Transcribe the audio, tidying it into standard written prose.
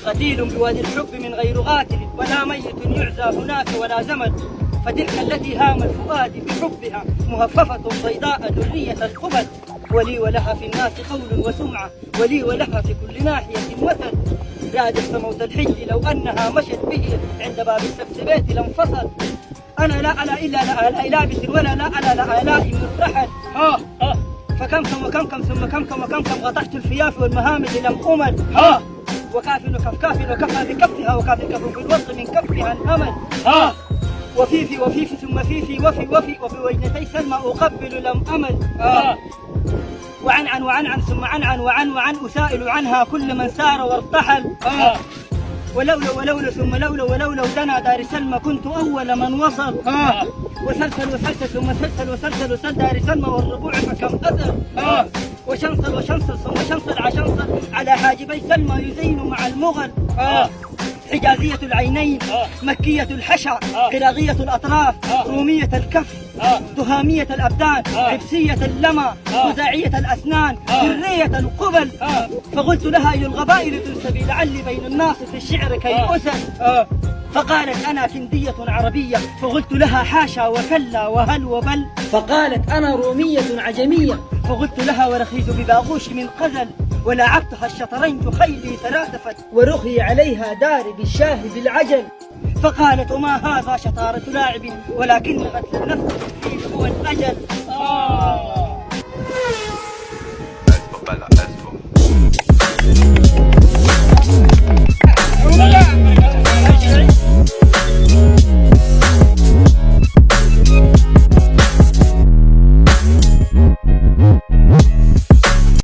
قتيل بوادي الحب من غير قاتل، ولا ميت يعزى هناك ولا زمن، فتلك التي هام الفؤاد بحبها مهففة بيضاء درية الخبل، ولي ولها في الناس قول وسمعة، ولي ولها في كل ناحية مثل، رادف موت الحج لو أنها مشت به عند باب السبسبات لانفصل، أنا لا ألا إلا لا ألا لابس ولا لا ألا لا ألا من الرحل، فكمكم وكمكم ثم كمكم وكمكم غطشت الفياف والمهامل لم أمل، وكاف وكفكاف وكفى بكفها وكاف كف في الوسط من كفها الأمل، وفيفي وفيفي ثم فيفي وفي وجنتي سلمى أقبل لم أمل، وعن ثم عن أسائل عنها كل من سار وارتحل، ولولا ثم ولولا دنا دار سلمى كنت أول من وصل، وسلسل ثم سلسل وسل دار سلمى والربوع فكم أثر، وشنصل ثم شنصل عشنصل على حاجبي سلمى يزين مع المغل، حجازية العينين مكية الحشا قراغية الأطراف رومية الكف تهامية الأبدان حبسية اللمى خزاعية الأسنان درية القبل، فقلت لها أي الغبائل تنسبي لعلي بين الناس في الشعر كي أسل، فقالت أنا كندية عربية، فقلت لها حاشا وكلا وهل وبل، فقالت أنا رومية عجمية، فقلت لها ورخيت بباغوش من قزل، ولعبتها الشطرنج خيلي ترادفت، ورخي عليها داري بالشاه بالعجل، فقالت وما هذا شطارة لاعب ولكن قتل النفس فيه هو الأجل.